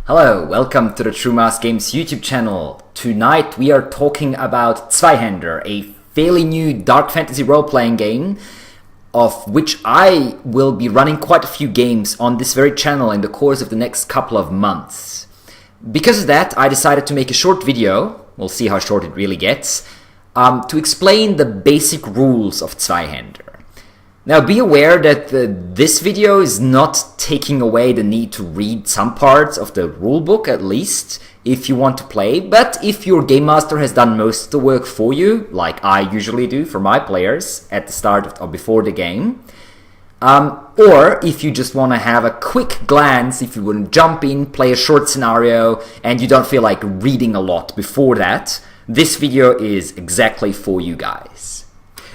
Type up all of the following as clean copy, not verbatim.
Hello, welcome to the True Mass Games YouTube channel. Tonight we are talking about Zweihänder, a fairly new dark fantasy role-playing game of which I will be running quite a few games on this very channel in the course of the next couple of months. Because of that, I decided to make a short video, we'll see how short it really gets, to explain the basic rules of Zweihänder. Now be aware that this video is not taking away the need to read some parts of the rulebook, at least, if you want to play, but if your game master has done most of the work for you, like I usually do for my players at the start or before the game, or if you just want to have a quick glance, if you want to jump in, play a short scenario, and you don't feel like reading a lot before that, this video is exactly for you guys.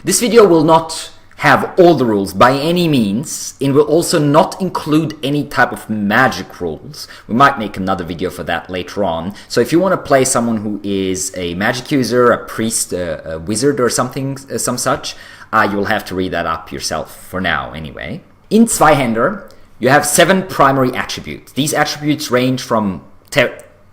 This video will not have all the rules by any means. It will also not include any type of magic rules. We might make another video for that later on. So if you want to play someone who is a magic user, a priest, a wizard or something, some such, you will have to read that up yourself for now anyway. In Zweihänder, you have 7 primary attributes. These attributes range from,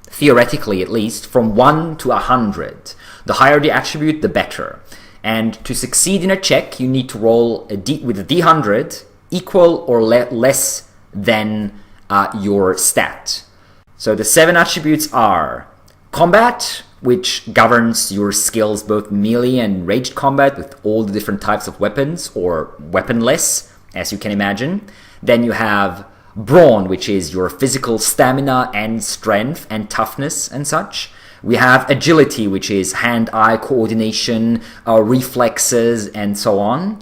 theoretically at least, from 1 to 100. The higher the attribute, the better. And to succeed in a check, you need to roll with a D100 equal or less than your stat. So the 7 attributes are combat, which governs your skills, both melee and ranged combat with all the different types of weapons, or weaponless, as you can imagine. Then you have brawn, which is your physical stamina and strength and toughness and such. We have agility, which is hand-eye coordination, reflexes, and so on.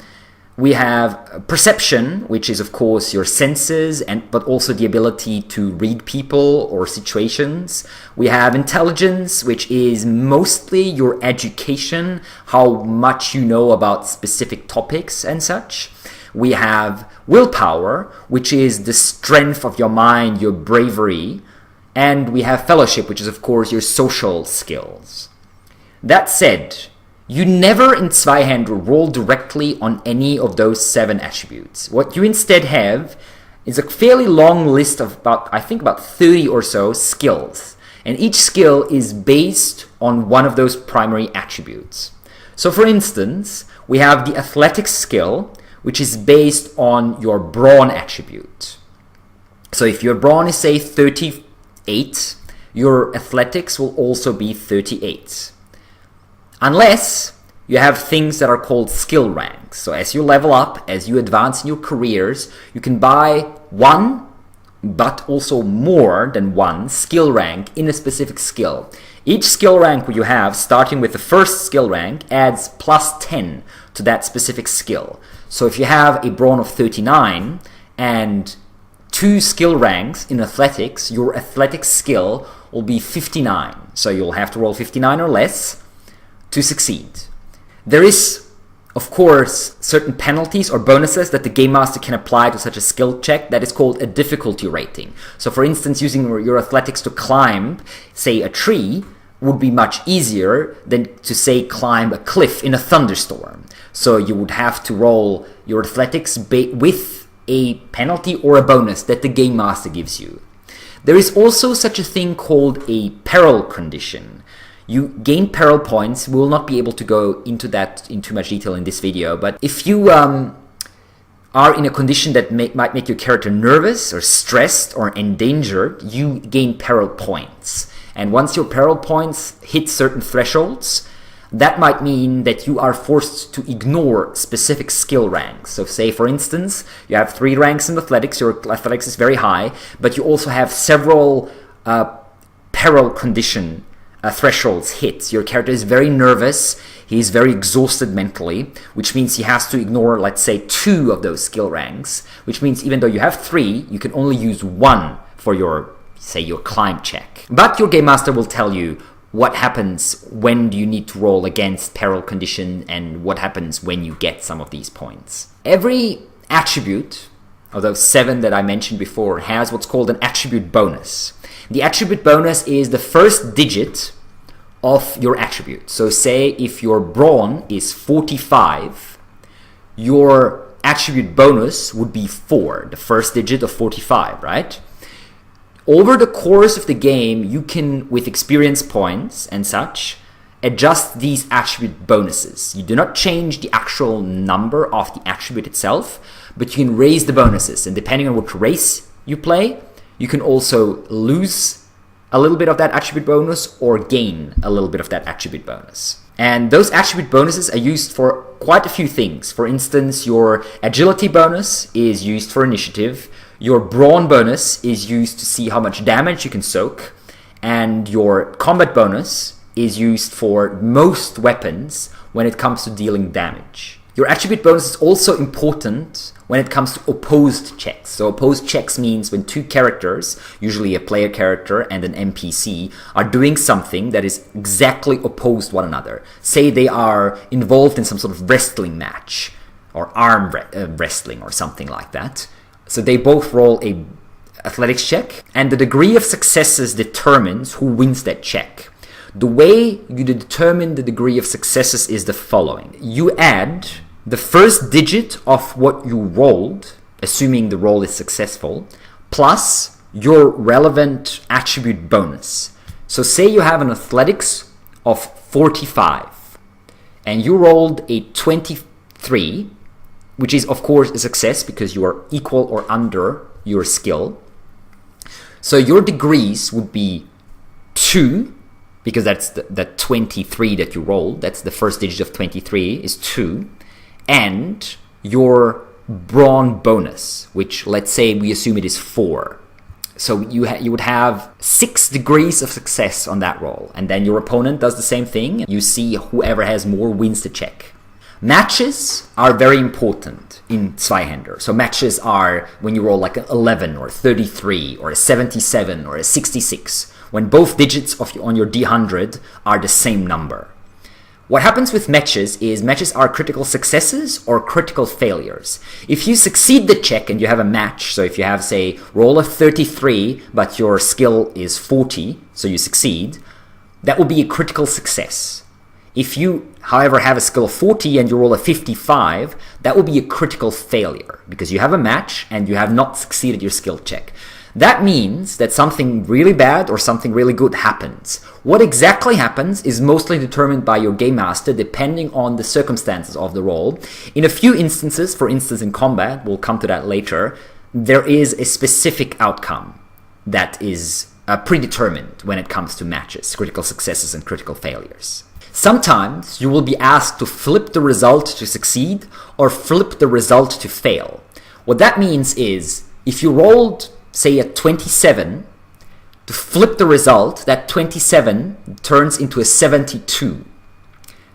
We have perception, which is of course your senses, but also the ability to read people or situations. We have intelligence, which is mostly your education, how much you know about specific topics and such. We have willpower, which is the strength of your mind, your bravery. And we have fellowship, which is of course your social skills. That said, you never in Zweihänder roll directly on any of those 7 attributes. What you instead have is a fairly long list of about 30 or so skills. And each skill is based on one of those primary attributes. So for instance, we have the athletics skill, which is based on your brawn attribute. So if your brawn is, say, 38, your athletics will also be 38. Unless you have things that are called skill ranks. So as you level up, as you advance in your careers, you can buy 1, but also more than 1 skill rank in a specific skill. Each skill rank you have, starting with the first skill rank, adds plus 10 to that specific skill. So if you have a brawn of 39 and 2 skill ranks in athletics, your athletics skill will be 59. So you'll have to roll 59 or less to succeed. There is, of course, certain penalties or bonuses that the game master can apply to such a skill check that is called a difficulty rating. So for instance, using your athletics to climb, say, a tree would be much easier than to, say, climb a cliff in a thunderstorm. So you would have to roll your athletics with a penalty or a bonus that the game master gives you. There is also such a thing called a peril condition. You gain peril points. We will not be able to go into that in too much detail in this video, but if you are in a condition that might make your character nervous or stressed or endangered, you gain peril points. And once your peril points hit certain thresholds, that might mean that you are forced to ignore specific skill ranks. So say, for instance, you have 3 ranks in athletics, your athletics is very high, but you also have several peril condition thresholds hit. Your character is very nervous, he is very exhausted mentally, which means he has to ignore, let's say, 2 of those skill ranks, which means even though you have 3, you can only use 1 for your, say, your climb check. But your game master will tell you what happens when do you need to roll against peril condition and what happens when you get some of these points. Every attribute of those 7 that I mentioned before has what's called an attribute bonus. The attribute bonus is the first digit of your attribute. So say if your brawn is 45, your attribute bonus would be 4, the first digit of 45, right? Over the course of the game, you can, with experience points and such, adjust these attribute bonuses. You do not change the actual number of the attribute itself, but you can raise the bonuses. And depending on which race you play, you can also lose a little bit of that attribute bonus or gain a little bit of that attribute bonus. And those attribute bonuses are used for quite a few things. For instance, your agility bonus is used for initiative. Your brawn bonus is used to see how much damage you can soak. And your combat bonus is used for most weapons when it comes to dealing damage. Your attribute bonus is also important when it comes to opposed checks. So opposed checks means when two characters, usually a player character and an NPC, are doing something that is exactly opposed one another. Say they are involved in some sort of wrestling match or arm wrestling or something like that. So they both roll a athletics check, and the degree of successes determines who wins that check. The way you determine the degree of successes is the following. You add the first digit of what you rolled, assuming the roll is successful, plus your relevant attribute bonus. So say you have an athletics of 45, and you rolled a 23, which is of course a success because you are equal or under your skill. So your degrees would be 2, because that's the 23 that you rolled. That's the first digit of 23 is 2. And your brawn bonus, which let's say we assume it is 4. So you would have 6 degrees of success on that roll. And then your opponent does the same thing. You see whoever has more wins the check. Matches are very important in Zweihänder. So matches are when you roll like an 11 or 33 or a 77 or a 66. When both digits on your D100 are the same number. What happens with matches is matches are critical successes or critical failures. If you succeed the check and you have a match, so if you have, say, roll of 33, but your skill is 40, so you succeed, that will be a critical success. If you, however, have a skill of 40 and you roll a 55, that will be a critical failure because you have a match and you have not succeeded your skill check. That means that something really bad or something really good happens. What exactly happens is mostly determined by your game master depending on the circumstances of the roll. In a few instances, for instance in combat, we'll come to that later, there is a specific outcome that is predetermined when it comes to matches, critical successes and critical failures. Sometimes you will be asked to flip the result to succeed or flip the result to fail. What that means is if you rolled, say, a 27, to flip the result, that 27 turns into a 72.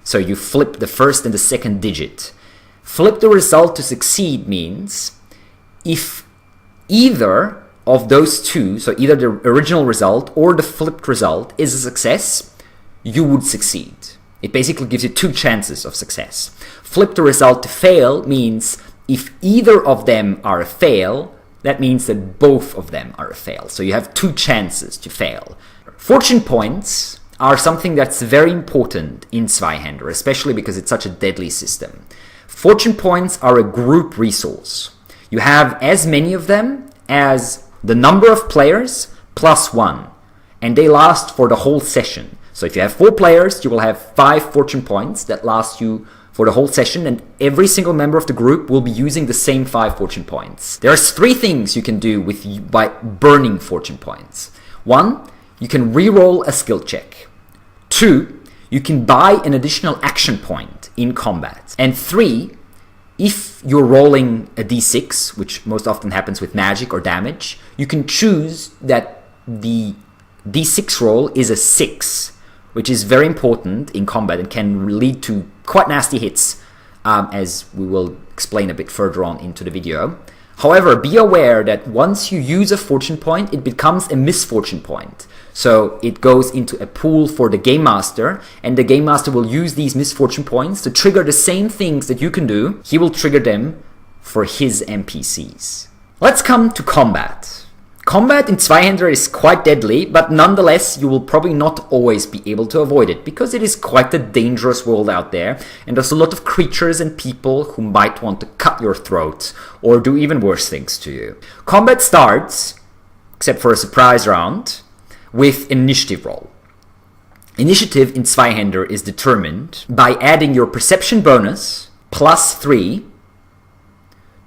So you flip the first and the second digit. Flip the result to succeed means if either of those two, so either the original result or the flipped result is a success, you would succeed. It basically gives you 2 chances of success. Flip the result to fail means if either of them are a fail, that means that both of them are a fail. So you have 2 chances to fail. Fortune points are something that's very important in Zweihänder, especially because it's such a deadly system. Fortune points are a group resource. You have as many of them as the number of players plus 1, and they last for the whole session. So if you have 4 players, you will have 5 fortune points that last you for the whole session, and every single member of the group will be using the same 5 fortune points. There's 3 things you can do by burning fortune points. 1, you can re-roll a skill check. 2, you can buy an additional action point in combat. And 3, if you're rolling a d6, which most often happens with magic or damage, you can choose that the d6 roll is a 6, which is very important in combat and can lead to quite nasty hits, as we will explain a bit further on into the video. However, be aware that once you use a fortune point, it becomes a misfortune point. So it goes into a pool for the Game Master, and the Game Master will use these misfortune points to trigger the same things that you can do. He will trigger them for his NPCs. Let's come to combat. Combat in Zweihänder is quite deadly, but nonetheless you will probably not always be able to avoid it, because it is quite a dangerous world out there, and there's a lot of creatures and people who might want to cut your throat, or do even worse things to you. Combat starts except for a surprise round, with initiative roll. Initiative in Zweihänder is determined by adding your perception bonus +3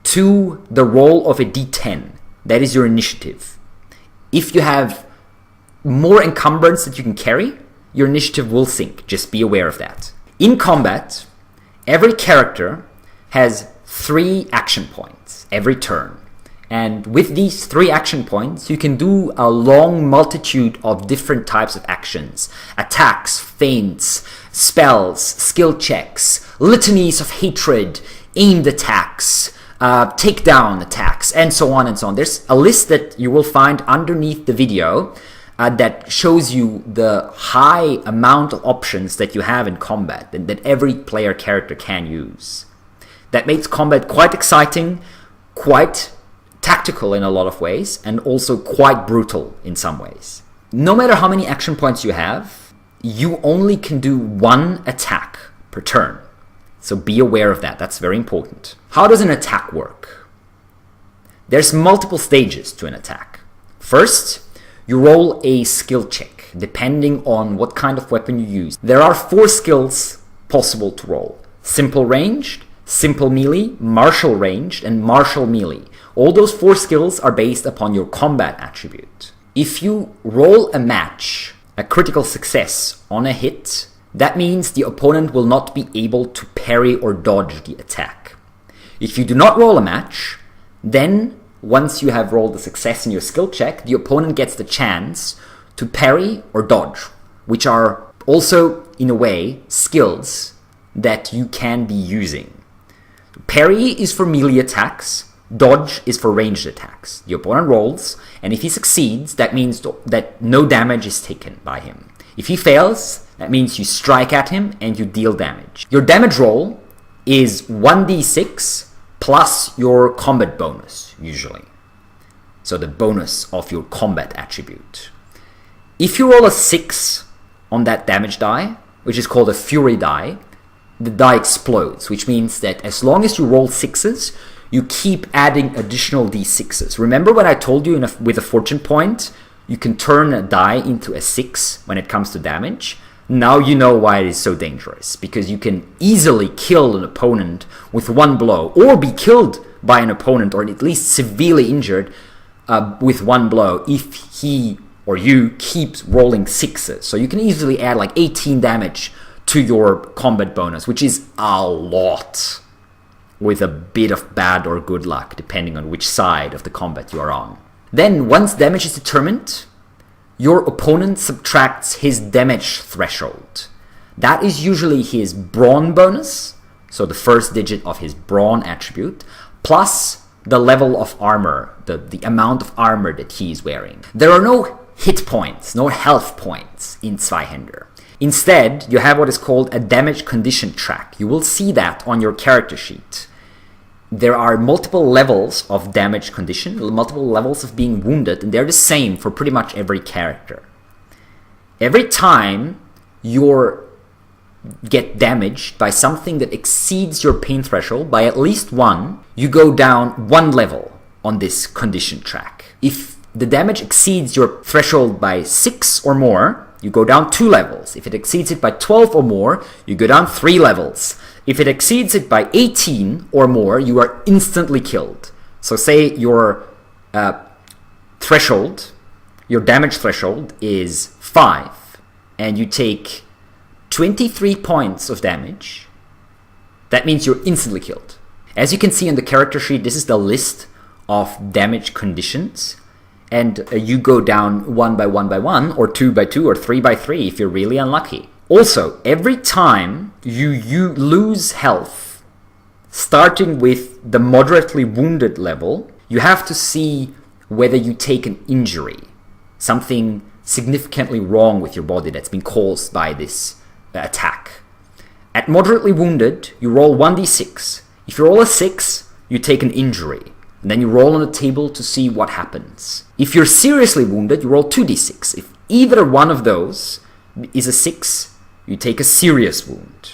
to the roll of a d10. That is your initiative. If you have more encumbrance that you can carry, your initiative will sink. Just be aware of that. In combat, every character has 3 action points every turn. And with these 3 action points, you can do a long multitude of different types of actions. Attacks, feints, spells, skill checks, litanies of hatred, aimed attacks, takedown attacks, and so on and so on. There's a list that you will find underneath the video that shows you the high amount of options that you have in combat and that every player character can use. That makes combat quite exciting, quite tactical in a lot of ways, and also quite brutal in some ways. No matter how many action points you have, you only can do 1 attack per turn. So be aware of that. That's very important. How does an attack work? There's multiple stages to an attack. First, you roll a skill check, depending on what kind of weapon you use. There are 4 skills possible to roll. Simple ranged, simple melee, martial ranged, and martial melee. All those 4 skills are based upon your combat attribute. If you roll a match, a critical success on a hit, that means the opponent will not be able to parry or dodge the attack. If you do not roll a match, then once you have rolled a success in your skill check, the opponent gets the chance to parry or dodge, which are also, in a way, skills that you can be using. Parry is for melee attacks, dodge is for ranged attacks. The opponent rolls, and if he succeeds, that means that no damage is taken by him. If he fails, that means you strike at him and you deal damage. Your damage roll is 1d6 plus your combat bonus, usually. So the bonus of your combat attribute. If you roll a 6 on that damage die, which is called a fury die, the die explodes, which means that as long as you roll 6s, you keep adding additional d6s. Remember when I told you with a fortune point, you can turn a die into a 6 when it comes to damage? Now you know why it is so dangerous, because you can easily kill an opponent with 1 blow, or be killed by an opponent, or at least severely injured with 1 blow if he or you keeps rolling 6s. So you can easily add like 18 damage to your combat bonus, which is a lot, with a bit of bad or good luck, depending on which side of the combat you are on. Then, once damage is determined, your opponent subtracts his damage threshold. That is usually his brawn bonus, so the first digit of his brawn attribute, plus the level of armor, the amount of armor that he is wearing. There are no hit points, no health points in Zweihänder. Instead, you have what is called a damage condition track. You will see that on your character sheet. There are multiple levels of damage condition, multiple levels of being wounded, and they're the same for pretty much every character. Every time you get damaged by something that exceeds your pain threshold by at least 1, you go down 1 level on this condition track. If the damage exceeds your threshold by 6 or more, you go down 2 levels. If it exceeds it by 12 or more, you go down 3 levels. If it exceeds it by 18 or more, you are instantly killed. So say your threshold, your damage threshold is 5, and you take 23 points of damage, that means you're instantly killed. As you can see on the character sheet, this is the list of damage conditions, and you go down 1 by 1 by 1, or 2 by 2, or 3 by 3 if you're really unlucky. Also, every time you lose health, starting with the moderately wounded level, you have to see whether you take an injury, something significantly wrong with your body that's been caused by this attack. At moderately wounded, you roll 1d6. If you roll a 6, you take an injury. And then you roll on the table to see what happens. If you're seriously wounded, you roll 2d6. If either one of those is a 6, you take a serious wound.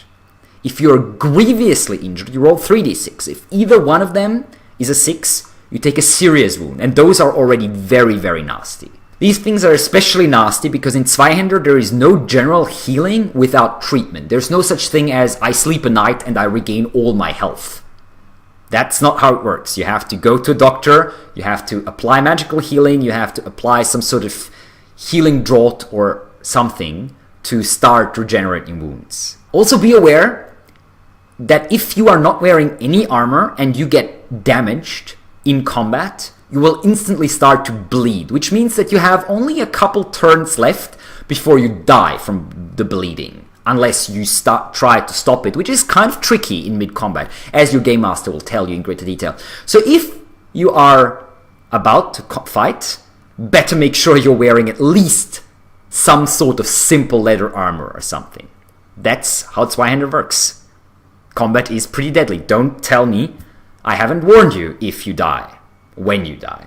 If you're grievously injured, you roll 3d6. If either one of them is a 6, you take a serious wound, and those are already very, very nasty. These things are especially nasty because in Zweihänder there is no general healing without treatment. There's no such thing as I sleep a night and I regain all my health. That's not how it works. You have to go to a doctor, you have to apply magical healing, you have to apply some sort of healing draught or something to start regenerating wounds. Also be aware that if you are not wearing any armor and you get damaged in combat, you will instantly start to bleed, which means that you have only a couple turns left before you die from the bleeding, unless you try to stop it, which is kind of tricky in mid-combat, as your game master will tell you in greater detail. So if you are about to fight, better make sure you're wearing at least some sort of simple leather armor or something. That's how Zweihänder works. Combat is pretty deadly. Don't tell me I haven't warned you if you die. When you die.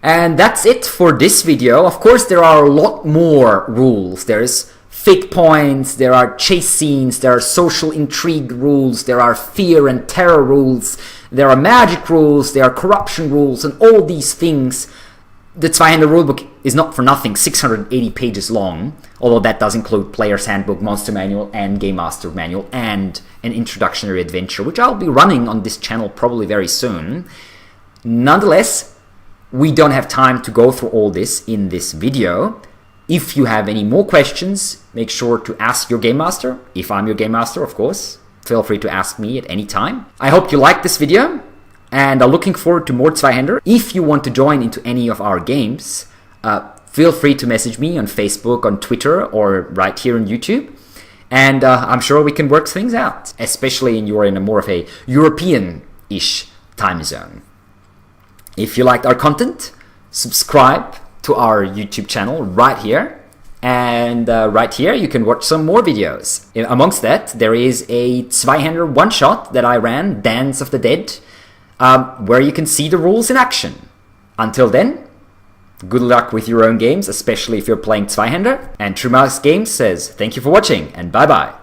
And that's it for this video. Of course, there are a lot more rules. There's fate points, there are chase scenes, there are social intrigue rules, there are fear and terror rules, there are magic rules, there are corruption rules, and all these things. The Zweihänder rulebook is not for nothing 680 pages long, although that does include player's handbook, monster manual, and game master manual, and an introductory adventure, which I'll be running on this channel probably very soon. Nonetheless, we don't have time to go through all this in this video. If you have any more questions, make sure to ask your game master. If I'm your game master, of course, feel free to ask me at any time. I hope you liked this video and are looking forward to more Zweihänder. If you want to join into any of our games, feel free to message me on Facebook, on Twitter, or right here on YouTube. And I'm sure we can work things out, especially when you're in a more of a European-ish time zone. If you liked our content, subscribe to our YouTube channel right here. And right here you can watch some more videos. Amongst that, there is a Zweihänder one-shot that I ran, Dance of the Dead, where you can see the rules in action. Until then, good luck with your own games, especially if you're playing Zweihänder. And True Mouse Games says thank you for watching and bye-bye.